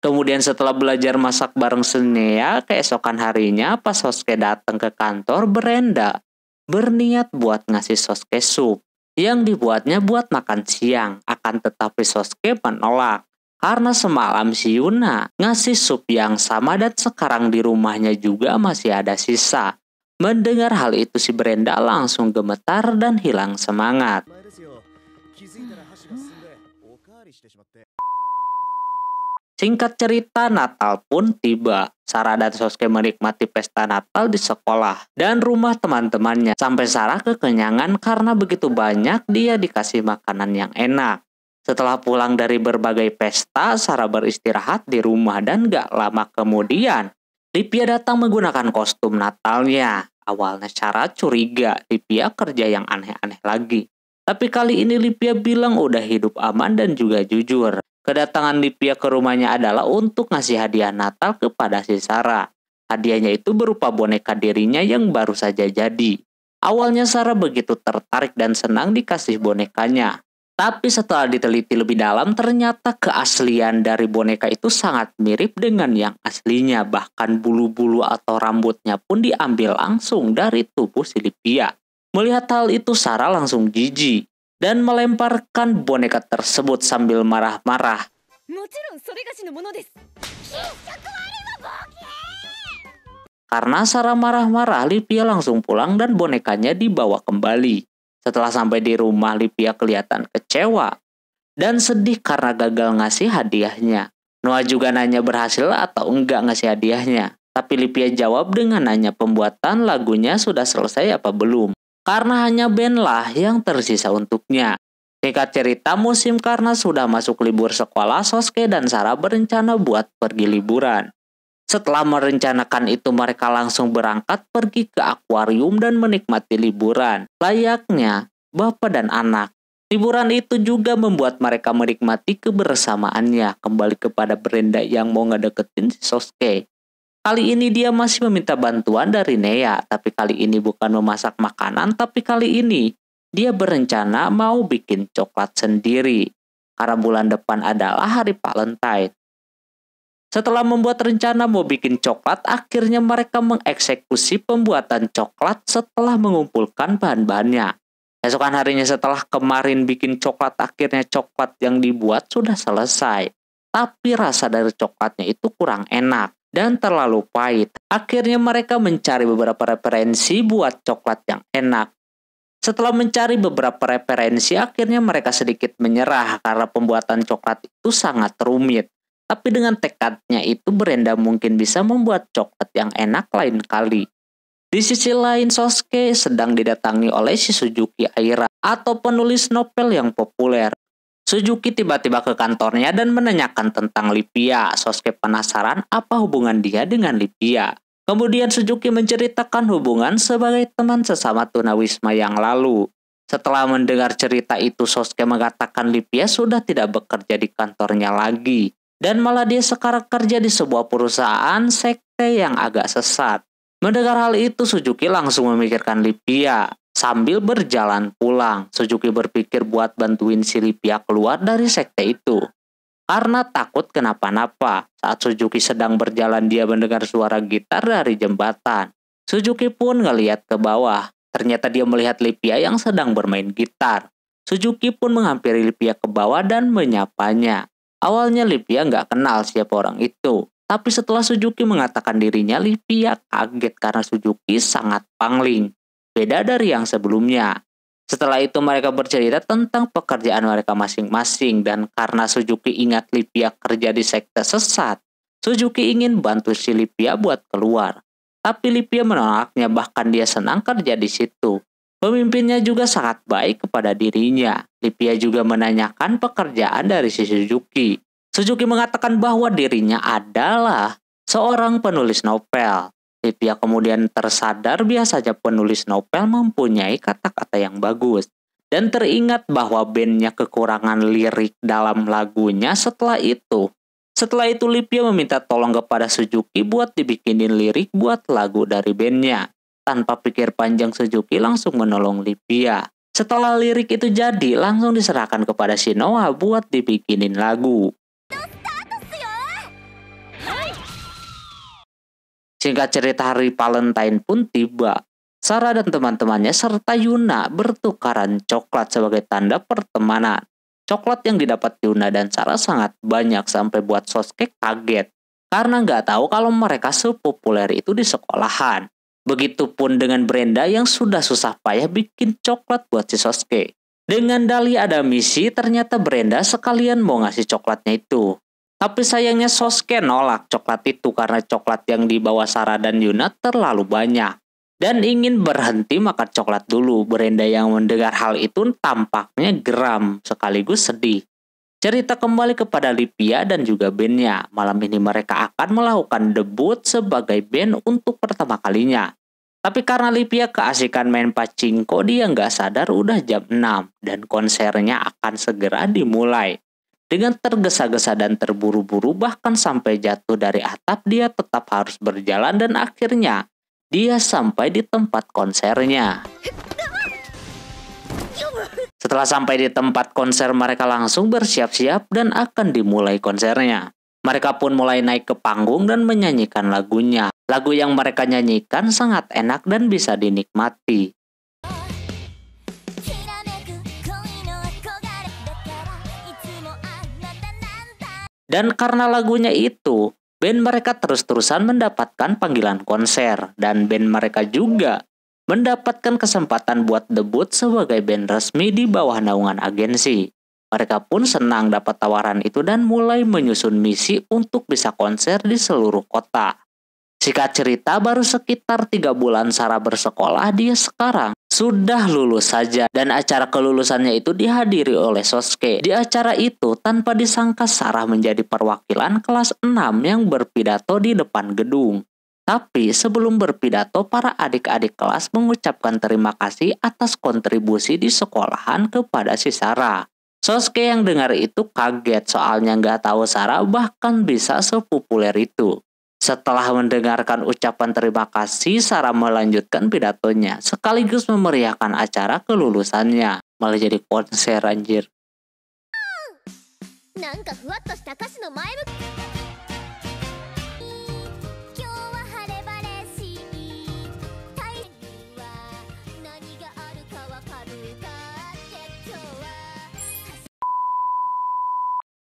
Kemudian setelah belajar masak bareng Nea, keesokan harinya pas Sosuke datang ke kantor, Brenda berniat buat ngasih Sosuke sup yang dibuatnya buat makan siang. Akan tetapi Sosuke menolak. Karena semalam si Yuna ngasih sup yang sama dan sekarang di rumahnya juga masih ada sisa. Mendengar hal itu si Brenda langsung gemetar dan hilang semangat. Singkat cerita, Natal pun tiba. Sarah dan Sosuke menikmati pesta Natal di sekolah dan rumah teman-temannya. Sampai Sarah kekenyangan karena begitu banyak dia dikasih makanan yang enak. Setelah pulang dari berbagai pesta, Sarah beristirahat di rumah dan gak lama kemudian Lipia datang menggunakan kostum Natalnya. Awalnya Sarah curiga Lipia kerja yang aneh-aneh lagi. Tapi kali ini Lipia bilang udah hidup aman dan juga jujur. Kedatangan Livia ke rumahnya adalah untuk ngasih hadiah Natal kepada si Sarah. Hadiahnya itu berupa boneka dirinya yang baru saja jadi. Awalnya Sarah begitu tertarik dan senang dikasih bonekanya. Tapi setelah diteliti lebih dalam, ternyata keaslian dari boneka itu sangat mirip dengan yang aslinya. Bahkan bulu-bulu atau rambutnya pun diambil langsung dari tubuh si Livia. Melihat hal itu, Sarah langsung jijik dan melemparkan boneka tersebut sambil marah-marah. Karena Sarah marah-marah, Livia langsung pulang dan bonekanya dibawa kembali. Setelah sampai di rumah, Livia kelihatan kecewa dan sedih karena gagal ngasih hadiahnya. Noah juga nanya berhasil atau enggak ngasih hadiahnya. Tapi Livia jawab dengan nanya pembuatan lagunya sudah selesai apa belum. Karena hanya band lah yang tersisa untuknya. Singkat cerita, musim karena sudah masuk libur sekolah, Sosuke dan Sarah berencana buat pergi liburan. Setelah merencanakan itu, mereka langsung berangkat pergi ke akuarium dan menikmati liburan. Layaknya bapak dan anak. Liburan itu juga membuat mereka menikmati kebersamaannya. Kembali kepada Brenda yang mau ngedeketin si Sosuke. Kali ini dia masih meminta bantuan dari Nea. Tapi kali ini bukan memasak makanan, tapi kali ini dia berencana mau bikin coklat sendiri. Karena bulan depan adalah hari Valentine. Setelah membuat rencana mau bikin coklat, akhirnya mereka mengeksekusi pembuatan coklat setelah mengumpulkan bahan-bahannya. Esokan harinya setelah kemarin bikin coklat, akhirnya coklat yang dibuat sudah selesai. Tapi rasa dari coklatnya itu kurang enak dan terlalu pahit. Akhirnya mereka mencari beberapa referensi buat coklat yang enak. Setelah mencari beberapa referensi, akhirnya mereka sedikit menyerah karena pembuatan coklat itu sangat rumit. Tapi dengan tekadnya itu, Brenda mungkin bisa membuat coklat yang enak lain kali. Di sisi lain, Sosuke sedang didatangi oleh si Suzuki Aira atau penulis novel yang populer. Suzuki tiba-tiba ke kantornya dan menanyakan tentang Livia. Sosuke penasaran apa hubungan dia dengan Livia. Kemudian Suzuki menceritakan hubungan sebagai teman sesama tunawisma yang lalu. Setelah mendengar cerita itu, Sosuke mengatakan Livia sudah tidak bekerja di kantornya lagi. Dan malah dia sekarang kerja di sebuah perusahaan sekte yang agak sesat. Mendengar hal itu, Suzuki langsung memikirkan Livia. Sambil berjalan pulang, Suzuki berpikir buat bantuin si Livia keluar dari sekte itu. Karena takut kenapa-napa. Saat Suzuki sedang berjalan, dia mendengar suara gitar dari jembatan. Suzuki pun ngeliat ke bawah. Ternyata dia melihat Livia yang sedang bermain gitar. Suzuki pun menghampiri Livia ke bawah dan menyapanya. Awalnya Livia nggak kenal siapa orang itu. Tapi setelah Suzuki mengatakan dirinya, Livia kaget karena Suzuki sangat pangling. Beda dari yang sebelumnya. Setelah itu mereka bercerita tentang pekerjaan mereka masing-masing. Dan karena Suzuki ingat Livia kerja di sekte sesat, Suzuki ingin bantu si Livia buat keluar. Tapi Livia menolaknya, bahkan dia senang kerja di situ. Pemimpinnya juga sangat baik kepada dirinya. Livia juga menanyakan pekerjaan dari si Suzuki. Suzuki mengatakan bahwa dirinya adalah seorang penulis novel. Livia kemudian tersadar biasanya penulis novel mempunyai kata-kata yang bagus. Dan teringat bahwa bandnya kekurangan lirik dalam lagunya. Setelah itu Livia meminta tolong kepada Suzuki buat dibikinin lirik buat lagu dari bandnya. Tanpa pikir panjang, Suzuki langsung menolong Livia. Setelah lirik itu jadi, langsung diserahkan kepada si Noah buat dibikinin lagu. Singkat cerita, hari Valentine pun tiba. Sarah dan teman-temannya serta Yuna bertukaran coklat sebagai tanda pertemanan. Coklat yang didapat Yuna dan Sarah sangat banyak sampai buat Sosuke kaget. Karena nggak tahu kalau mereka sepopuler itu di sekolahan. Begitupun dengan Brenda yang sudah susah payah bikin coklat buat si Sosuke. Dengan dalih ada misi, ternyata Brenda sekalian mau ngasih coklatnya itu. Tapi sayangnya Sosuke nolak coklat itu karena coklat yang dibawa Sarah dan Yuna terlalu banyak. Dan ingin berhenti makan coklat dulu. Brenda yang mendengar hal itu tampaknya geram sekaligus sedih. Cerita kembali kepada Livia dan juga bandnya. Malam ini mereka akan melakukan debut sebagai band untuk pertama kalinya. Tapi karena Livia keasikan main pachinko, dia nggak sadar udah jam 6 dan konsernya akan segera dimulai. Dengan tergesa-gesa dan terburu-buru bahkan sampai jatuh dari atap, dia tetap harus berjalan dan akhirnya dia sampai di tempat konsernya. Setelah sampai di tempat konser, mereka langsung bersiap-siap dan akan dimulai konsernya. Mereka pun mulai naik ke panggung dan menyanyikan lagunya. Lagu yang mereka nyanyikan sangat enak dan bisa dinikmati. Dan karena lagunya itu, band mereka terus-terusan mendapatkan panggilan konser. Dan band mereka juga mendapatkan kesempatan buat debut sebagai band resmi di bawah naungan agensi. Mereka pun senang dapat tawaran itu dan mulai menyusun misi untuk bisa konser di seluruh kota. Singkat cerita, baru sekitar 3 bulan Sarah bersekolah, dia sekarang sudah lulus saja. Dan acara kelulusannya itu dihadiri oleh Sosuke. Di acara itu, tanpa disangka Sarah menjadi perwakilan kelas 6 yang berpidato di depan gedung. Tapi sebelum berpidato, para adik-adik kelas mengucapkan terima kasih atas kontribusi di sekolahan kepada si Sarah. Sosuke yang dengar itu kaget, soalnya nggak tahu Sarah bahkan bisa sepopuler itu. Setelah mendengarkan ucapan terima kasih, Sarah melanjutkan pidatonya, sekaligus memeriahkan acara kelulusannya. Malah jadi konser anjir.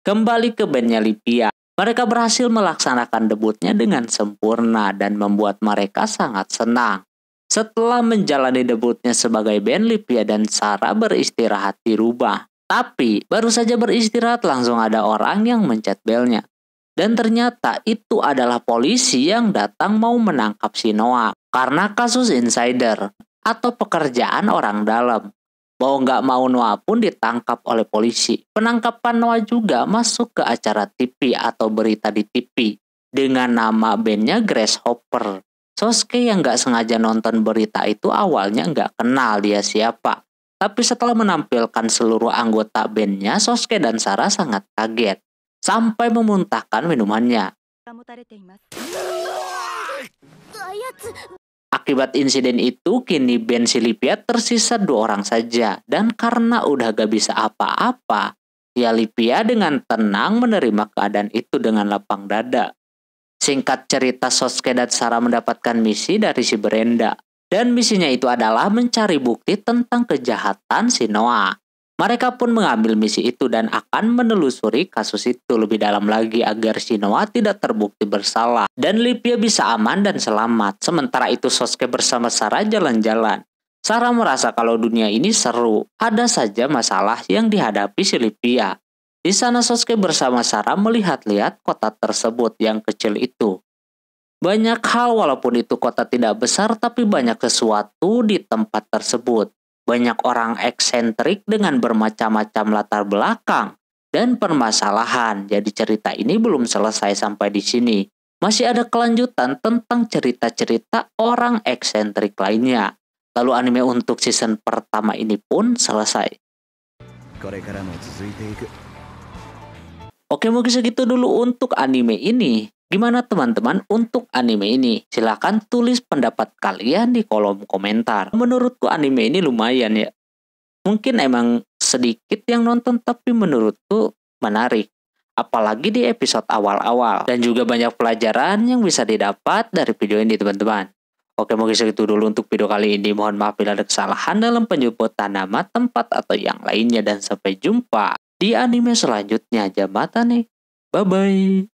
Kembali ke bandnya Lipia. Mereka berhasil melaksanakan debutnya dengan sempurna dan membuat mereka sangat senang. Setelah menjalani debutnya sebagai band, Lipia dan Sarah beristirahat di rumah. Tapi baru saja beristirahat langsung ada orang yang mencet belnya. Dan ternyata itu adalah polisi yang datang mau menangkap si Noah karena kasus insider atau pekerjaan orang dalam. Mau nggak mau Noah pun ditangkap oleh polisi. Penangkapan Noah juga masuk ke acara TV atau berita di TV dengan nama bandnya Grasshopper. Sosuke yang nggak sengaja nonton berita itu awalnya nggak kenal dia siapa. Tapi setelah menampilkan seluruh anggota bandnya, Sosuke dan Sarah sangat kaget. Sampai memuntahkan minumannya. Akibat insiden itu, kini band si Lipia tersisa 2 orang saja. Dan karena udah gak bisa apa-apa, ya Lipia dengan tenang menerima keadaan itu dengan lapang dada. Singkat cerita, Sosuke dan Sarah mendapatkan misi dari si Brenda. Dan misinya itu adalah mencari bukti tentang kejahatan si Noah. Mereka pun mengambil misi itu dan akan menelusuri kasus itu lebih dalam lagi agar si Noah tidak terbukti bersalah dan Lipia bisa aman dan selamat. Sementara itu Sosuke bersama Sarah jalan-jalan. Sarah merasa kalau dunia ini seru, ada saja masalah yang dihadapi si Lipia. Di sana Sosuke bersama Sarah melihat-lihat kota tersebut yang kecil itu. Banyak hal walaupun itu kota tidak besar tapi banyak sesuatu di tempat tersebut. Banyak orang eksentrik dengan bermacam-macam latar belakang dan permasalahan. Jadi cerita ini belum selesai sampai di sini. Masih ada kelanjutan tentang cerita-cerita orang eksentrik lainnya. Lalu anime untuk season pertama ini pun selesai. Oke, mungkin segitu dulu untuk anime ini. Gimana teman-teman untuk anime ini? Silahkan tulis pendapat kalian di kolom komentar. Menurutku anime ini lumayan ya. Mungkin emang sedikit yang nonton tapi menurutku menarik. Apalagi di episode awal-awal. Dan juga banyak pelajaran yang bisa didapat dari video ini teman-teman. Oke, mungkin segitu dulu untuk video kali ini. Mohon maaf bila ada kesalahan dalam penyebutan nama, tempat, atau yang lainnya. Dan sampai jumpa di anime selanjutnya. Jamata nih. Bye-bye.